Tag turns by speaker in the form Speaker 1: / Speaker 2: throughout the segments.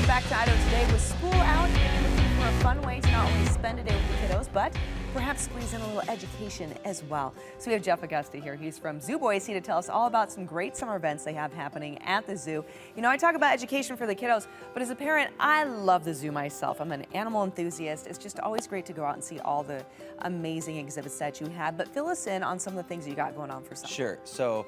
Speaker 1: Welcome back to Idaho Today. With school out, you're looking for a fun way to not only spend a day with the kiddos, but perhaps squeeze in a little education as well. So we have Jeff Augusta here. He's from Zoo Boise to tell us all about some great summer events they have happening at the zoo. You know, I talk about education for the kiddos, but as a parent, I love the zoo myself. I'm an animal enthusiast. It's just always great to go out and see all the amazing exhibits that you have. But fill us in on some of the things you got going on for summer.
Speaker 2: Sure. So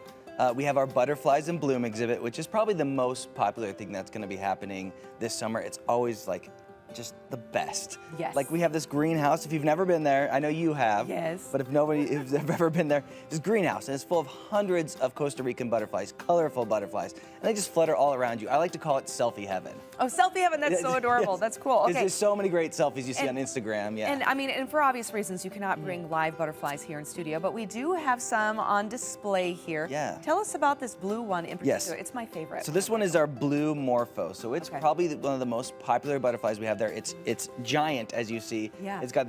Speaker 2: we have our Butterflies in Bloom exhibit, which is probably the most popular thing that's going to be happening this summer. It's always like just the best.
Speaker 1: Yes.
Speaker 2: Like we have this greenhouse. If you've never been there, I know you have.
Speaker 1: Yes.
Speaker 2: But if nobody has ever been there, this greenhouse, and it's full of hundreds of Costa Rican butterflies, colorful butterflies, and they just flutter all around you. I like to call it selfie heaven.
Speaker 1: Oh, selfie heaven, that's so adorable.
Speaker 2: Yes.
Speaker 1: That's cool. Okay.
Speaker 2: There's so many great selfies you see on Instagram. Yeah.
Speaker 1: And I mean, and for obvious reasons, you cannot bring live butterflies here in studio, but we do have some on display here.
Speaker 2: Yeah.
Speaker 1: Tell us about this blue one in particular.
Speaker 2: Yes.
Speaker 1: It's my favorite.
Speaker 2: So this one is our blue morpho. So it's probably one of the most popular butterflies we have there. It's giant, as you see.
Speaker 1: Yeah.
Speaker 2: It's got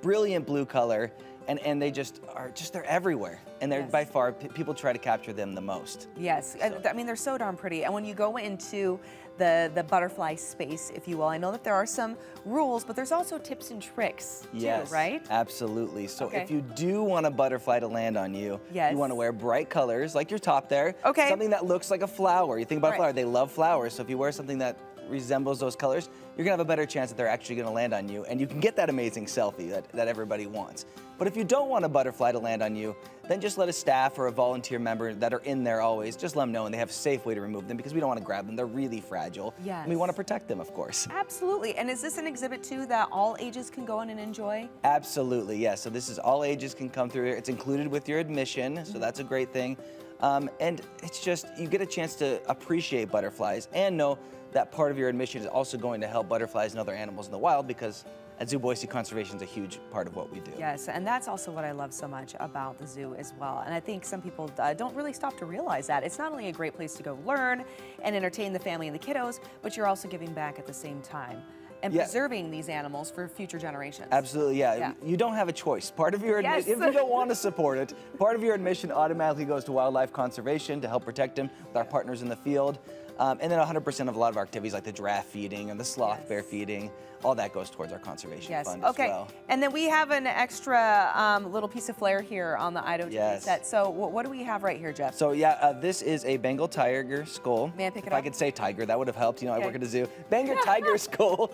Speaker 2: brilliant blue color, and they just are they're everywhere. And they're by far, people try to capture them the most.
Speaker 1: Yes,
Speaker 2: So.
Speaker 1: I mean, they're so darn pretty. And when you go into the butterfly space, if you will, I know that there are some rules, but there's also tips and tricks too, right?
Speaker 2: Absolutely. So
Speaker 1: Okay.
Speaker 2: if you do want a butterfly to land on you,
Speaker 1: Yes.
Speaker 2: you want to wear bright colors, like your top there.
Speaker 1: Okay.
Speaker 2: Something that looks like a flower. You think about
Speaker 1: Right.
Speaker 2: a flower, they love flowers. So if you wear something that resembles those colors, you're gonna have a better chance that they're actually gonna land on you, and you can get that amazing selfie that everybody wants. But if you don't want a butterfly to land on you, then just let a staff or a volunteer member that are in there always, just let them know, and they have a safe way to remove them, because we don't want to grab them. They're really fragile.
Speaker 1: Yes.
Speaker 2: And we want to protect them, of course.
Speaker 1: Absolutely. And is this an exhibit too that all ages can go in and enjoy?
Speaker 2: Absolutely, yes. So this is all ages can come through here. It's included with your admission, so that's a great thing. And it's just, you get a chance to appreciate butterflies and know that part of your admission is also going to help butterflies and other animals in the wild, because at Zoo Boise, conservation is a huge part of what we do.
Speaker 1: Yes, and that's also what I love so much about the zoo as well. And I think some people don't really stop to realize that. It's not only a great place to go learn and entertain the family and the kiddos, but you're also giving back at the same time and preserving these animals for future generations.
Speaker 2: Absolutely, yeah. You don't have a choice. Part of your
Speaker 1: Yes.
Speaker 2: if you don't want to support it, part of your admission automatically goes to wildlife conservation to help protect them with our partners in the field. And then 100% of a lot of our activities like the giraffe feeding and the sloth bear feeding, all that goes towards our conservation fund as well.
Speaker 1: And then we have an extra little piece of flair here on the Idaho Today set. So what do we have right here, Jeff?
Speaker 2: So this is a Bengal tiger skull.
Speaker 1: May I pick it
Speaker 2: if
Speaker 1: up?
Speaker 2: I could say tiger, that would have helped. You know, I work at a zoo. Bengal tiger skull.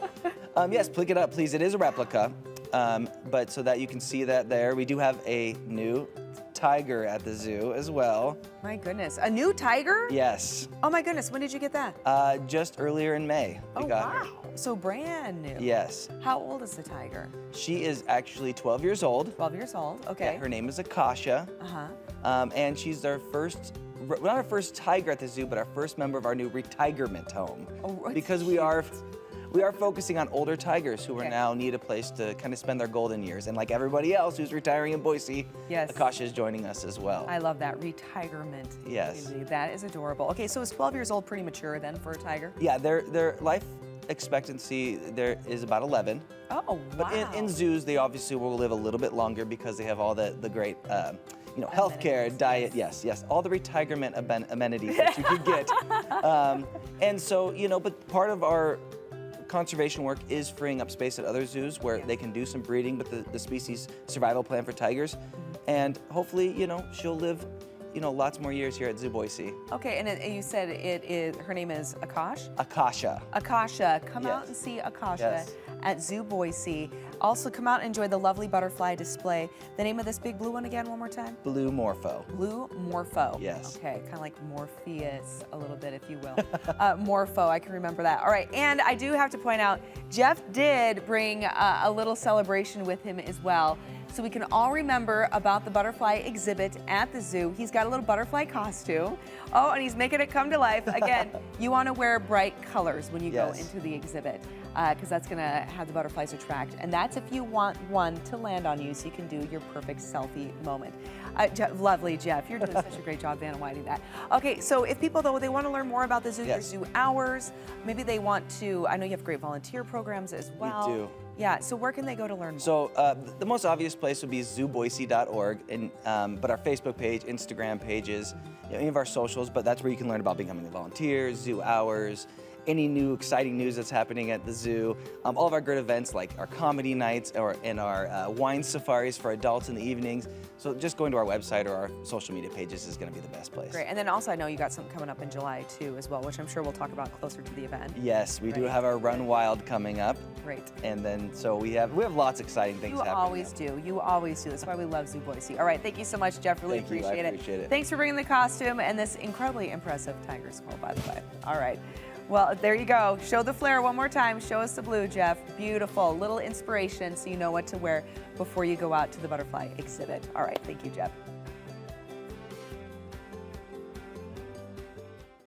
Speaker 2: Yes, pick it up, please. It is a replica, but so that you can see that there. We do have a new tiger at the zoo as well.
Speaker 1: My goodness, a new tiger?
Speaker 2: Yes.
Speaker 1: Oh my goodness, when did you get that?
Speaker 2: Just earlier in May. We got her.
Speaker 1: So brand new.
Speaker 2: Yes.
Speaker 1: How old is the tiger?
Speaker 2: She is actually 12 years old.
Speaker 1: 12 years old, okay.
Speaker 2: Yeah, her name is Akasha. And she's our first, not our first tiger at the zoo, but our first member of our new retigerment home.
Speaker 1: Oh,
Speaker 2: because we are focusing on older tigers who are now need a place to kind of spend their golden years. And like everybody else who's retiring in Boise, Akasha is joining us as well.
Speaker 1: I love that, retigerment.
Speaker 2: Yes.
Speaker 1: That is adorable. Okay, so is 12 years old pretty mature then for a tiger?
Speaker 2: Yeah, their life expectancy there is about 11.
Speaker 1: Oh, wow.
Speaker 2: But in zoos, they obviously will live a little bit longer because they have all the great healthcare, diet, yes, all the retigerment amenities that you could get. And so, but part of our conservation work is freeing up space at other zoos where they can do some breeding with the species survival plan for tigers. And hopefully, she'll live, lots more years here at Zoo Boise.
Speaker 1: Okay, and you said her name is Akash?
Speaker 2: Akasha.
Speaker 1: Akasha. Come out and see Akasha at Zoo Boise. Also, come out and enjoy the lovely butterfly display. The name of this big blue one again, one more time?
Speaker 2: Blue Morpho.
Speaker 1: Blue Morpho.
Speaker 2: Yes.
Speaker 1: Okay, kind of like Morpheus a little bit, if you will. Morpho, I can remember that. All right, and I do have to point out, Jeff did bring a little celebration with him as well, so we can all remember about the butterfly exhibit at the zoo. He's got a little butterfly costume. Oh, and he's making it come to life. Again, you want to wear bright colors when you go into the exhibit, because that's going to have the butterflies attract. And that's if you want one to land on you so you can do your perfect selfie moment. Lovely, Jeff. You're doing such a great job van whiting that. Okay, so if people, though, they want to learn more about the zoo, your zoo hours, maybe they want to, I know you have great volunteer programs as well.
Speaker 2: We do.
Speaker 1: Yeah, so where can they go to learn more?
Speaker 2: So the most obvious place would be zooboise.org, and but our Facebook page, Instagram pages, any of our socials, but that's where you can learn about becoming a volunteer, zoo hours, any new exciting news that's happening at the zoo. All of our great events like our comedy nights and our wine safaris for adults in the evenings. So just going to our website or our social media pages is going to be the best place.
Speaker 1: Great. And then also I know you got something coming up in July too as well, which I'm sure we'll talk about closer to the event.
Speaker 2: Yes, we do have our Run Wild coming up.
Speaker 1: Great.
Speaker 2: And then so we have lots of exciting things happening.
Speaker 1: You always do. You always do. That's why we love Zoo Boise. All right. Thank you so much, Jeff. Really
Speaker 2: Thank you.
Speaker 1: appreciate
Speaker 2: I appreciate it.
Speaker 1: Thanks for bringing the costume and this incredibly impressive tiger skull, by the way. All right. Well, there you go. Show the flare one more time. Show us the blue, Jeff. Beautiful. Little inspiration so you know what to wear before you go out to the butterfly exhibit. All right. Thank you, Jeff.